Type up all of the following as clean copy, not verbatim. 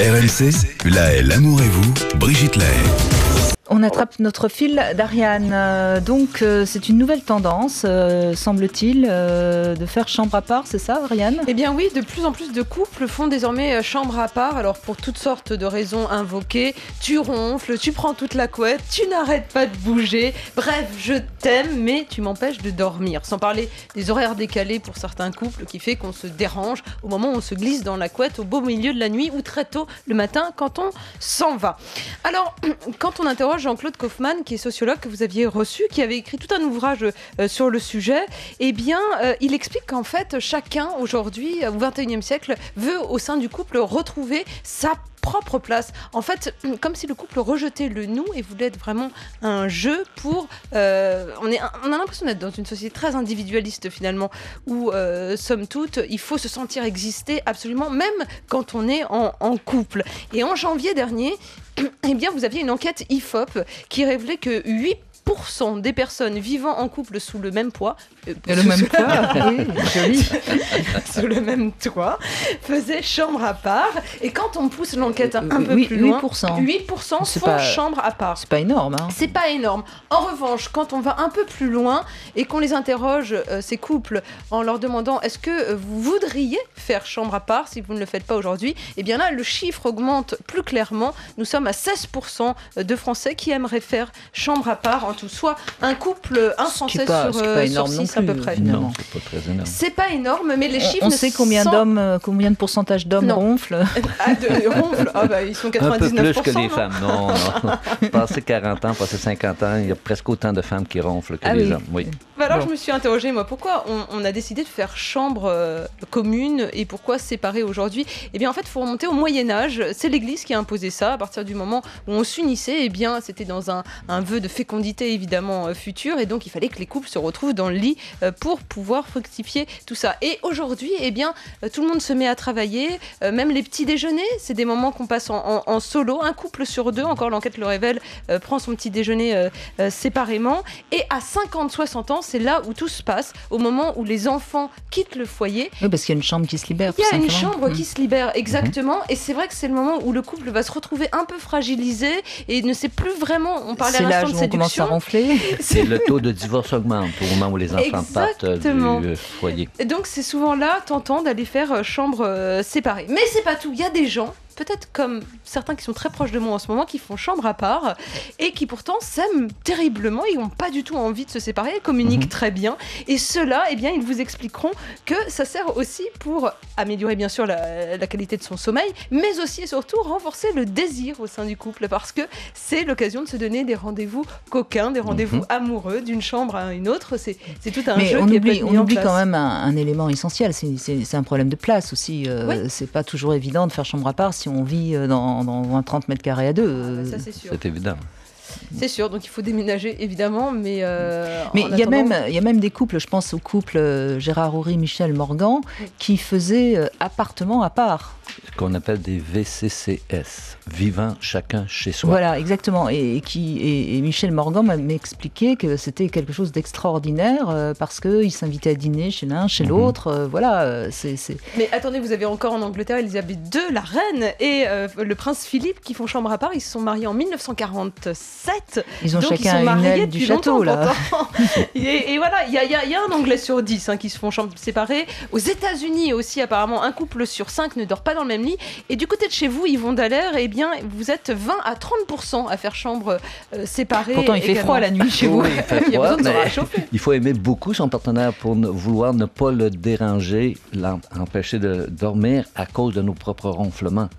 RMC, Laël, l'amour et vous, Brigitte Laël. On attrape notre fil d'Ariane. Donc, c'est une nouvelle tendance, semble-t-il, de faire chambre à part, c'est ça, Ariane ? Eh bien oui, de plus en plus de couples font désormais chambre à part. Alors, pour toutes sortes de raisons invoquées, tu ronfles, tu prends toute la couette, tu n'arrêtes pas de bouger. Bref, je t'aime, mais tu m'empêches de dormir. Sans parler des horaires décalés pour certains couples qui fait qu'on se dérange au moment où on se glisse dans la couette au beau milieu de la nuit ou très tôt le matin quand on s'en va. Alors, quand on interroge Jean-Claude Kaufmann, qui est sociologue que vous aviez reçu, qui avait écrit tout un ouvrage sur le sujet, eh bien, il explique qu'en fait, chacun aujourd'hui, au XXIe siècle, veut au sein du couple retrouver sa propre place. En fait, comme si le couple rejetait le nous et voulait être vraiment un jeu pour... on a l'impression d'être dans une société très individualiste finalement, où, somme toute, il faut se sentir exister absolument, même quand on est en couple. Et en janvier dernier, eh bien, vous aviez une enquête IFOP qui révélait que 8% des personnes vivant en couple sous le même poids, le même toit, oui, joli. sous le même toit, faisaient chambre à part. Et quand on pousse l'enquête un peu oui, plus loin, 8% font chambre à part. C'est pas énorme. Hein. C'est pas énorme. En revanche, quand on va un peu plus loin et qu'on les interroge, ces couples, en leur demandant est-ce que vous voudriez faire chambre à part si vous ne le faites pas aujourd'hui, eh bien là, le chiffre augmente plus clairement. Nous sommes à 16% de Français qui aimeraient faire chambre à part en tout, soit un couple, un Français sur 6 à peu près. Non, c'est pas très énorme. C'est pas énorme, mais les chiffres... On sait combien de pourcentage d'hommes ronflent. Ronflent. Ah bah, ils sont 99%. Un peu plus que les non femmes, non. Passé 40 ans, passé 50 ans, il y a presque autant de femmes qui ronflent que les hommes. Oui. Alors, je me suis interrogée, moi, pourquoi on a décidé de faire chambre commune et pourquoi séparer aujourd'hui ? Eh bien, en fait, il faut remonter au Moyen-Âge. C'est l'Église qui a imposé ça. À partir du moment où on s'unissait, eh bien, c'était dans un vœu de fécondité, évidemment, future. Et donc, il fallait que les couples se retrouvent dans le lit pour pouvoir fructifier tout ça. Et aujourd'hui, eh bien, tout le monde se met à travailler. Même les petits déjeuners, c'est des moments qu'on passe en solo. Un couple sur deux, encore l'enquête le révèle, prend son petit déjeuner séparément. Et à 50-60 ans, c'est là où tout se passe, au moment où les enfants quittent le foyer. Oui, parce qu'il y a une chambre qui se libère. Il y a une chambre qui se libère, exactement. Et c'est vrai que c'est le moment où le couple va se retrouver un peu fragilisé et ne sait plus vraiment... On parlait à l'instant de séduction. C'est l'âge où on commence à ronfler. C'est le taux de divorce augmente au moment où les enfants partent du foyer. Et donc c'est souvent là tentant d'aller faire chambre séparée. Mais c'est pas tout, il y a des gens, peut-être comme certains qui sont très proches de moi en ce moment, qui font chambre à part et qui pourtant s'aiment terriblement, ils n'ont pas du tout envie de se séparer, ils communiquent très bien. Et ceux-là, eh bien, ils vous expliqueront que ça sert aussi pour améliorer bien sûr la qualité de son sommeil, mais aussi et surtout renforcer le désir au sein du couple, parce que c'est l'occasion de se donner des rendez-vous coquins, des rendez-vous amoureux, d'une chambre à une autre. C'est tout un jeu qui est mis en place. On oublie quand même un élément essentiel, c'est un problème de place aussi. C'est pas toujours évident de faire chambre à part si on vit dans 30 mètres carrés à deux. Ça, c'est sûr. C'est évident. C'est sûr, donc il faut déménager évidemment, mais il y a même des couples, je pense au couple Gérard Houry, Michel Morgan, qui faisaient appartement à part. Ce qu'on appelle des VCCS, vivant chacun chez soi. Voilà, exactement. Et Michel Morgan m'expliquait que c'était quelque chose d'extraordinaire parce qu'ils s'invitaient à dîner chez l'un, chez l'autre. Mais attendez, vous avez encore en Angleterre Elisabeth II, la reine, et le prince Philippe qui font chambre à part. Ils se sont mariés en 1947. Ils ont chacun une aile du château, là. et voilà, il y a un Anglais sur 10 qui se font chambre séparée. Aux États-Unis aussi, apparemment, un couple sur 5 ne dort pas dans le même lit. Et du côté de chez vous, Yvon Dallaire, eh bien, vous êtes 20 à 30% à faire chambre séparée. Pourtant, il fait froid la nuit chez vous. Il fait froid, il faut aimer beaucoup son partenaire pour vouloir ne pas le déranger, l'empêcher de dormir à cause de nos propres ronflements.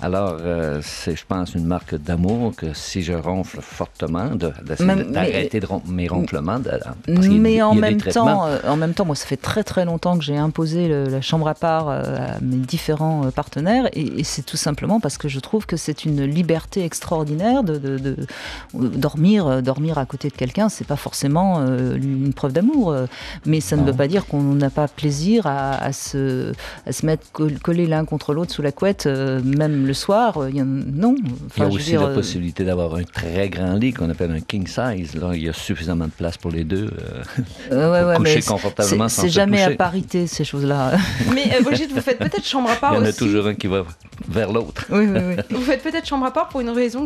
Alors, c'est, je pense, une marque d'amour que si je ronfle fortement, d'arrêter mes ronflements. Mais en même temps, moi, ça fait très très longtemps que j'ai imposé la chambre à part à mes différents partenaires, et c'est tout simplement parce que je trouve que c'est une liberté extraordinaire de dormir à côté de quelqu'un. C'est pas forcément une preuve d'amour, mais ça ne veut pas dire qu'on n'a pas plaisir à se mettre collés l'un contre l'autre sous la couette, même le le soir, non. Enfin, il y a aussi la possibilité d'avoir un très grand lit qu'on appelle un king size. Là, il y a suffisamment de place pour les deux. Pour coucher confortablement sans se toucher. C'est jamais à parité, ces choses-là. Mais Brigitte, vous faites peut-être chambre à part aussi. Il y en a toujours un qui va vers l'autre. Oui. Vous faites peut-être chambre à part pour une raison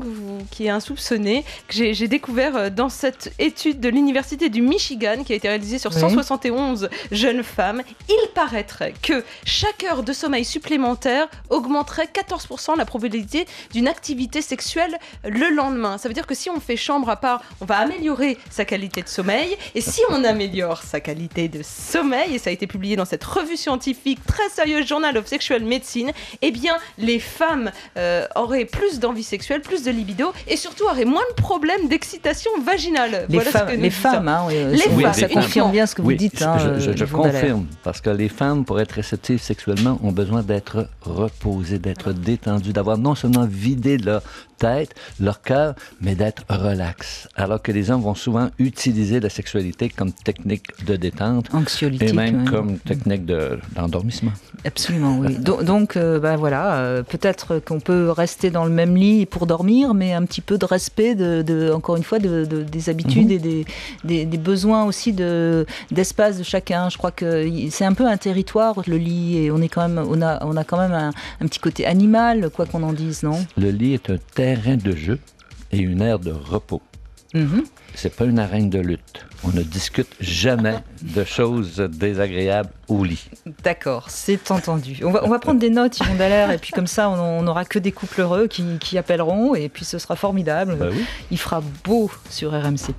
qui est insoupçonnée, que j'ai découvert dans cette étude de l'Université du Michigan qui a été réalisée sur 171 jeunes femmes. Il paraîtrait que chaque heure de sommeil supplémentaire augmenterait 14% la probabilité d'une activité sexuelle le lendemain. Ça veut dire que si on fait chambre à part, on va améliorer sa qualité de sommeil. Et si on améliore sa qualité de sommeil, et ça a été publié dans cette revue scientifique très sérieuse Journal of Sexual Medicine, eh bien les femmes auraient plus d'envie sexuelle, plus de libido et surtout auraient moins de problèmes d'excitation vaginale. Les femmes, ça confirme bien ce que vous dites. Je confirme, parce que les femmes, pour être réceptives sexuellement, ont besoin d'être reposées, d'être détendues, d'avoir non seulement vidé leur tête, leur cœur, mais d'être relax. Alors que les hommes vont souvent utiliser la sexualité comme technique de détente. Anxiolytique. Et même comme technique d'endormissement. Absolument, oui. Donc, peut-être qu'on peut rester dans le même lit pour dormir, mais un petit peu de respect, encore une fois, des habitudes et des besoins aussi d'espace de chacun. Je crois que c'est un peu un territoire, le lit, et on a quand même un petit côté animal, quoi qu'on en dise, non? Le lit est un terrain de jeu et une aire de repos. C'est pas une arène de lutte. On ne discute jamais de choses désagréables au lit. D'accord, c'est entendu. On va prendre des notes, Yvon Dallaire, et puis comme ça, on n'aura que des couples heureux qui appelleront, et puis ce sera formidable. Oui. Il fera beau sur RMC.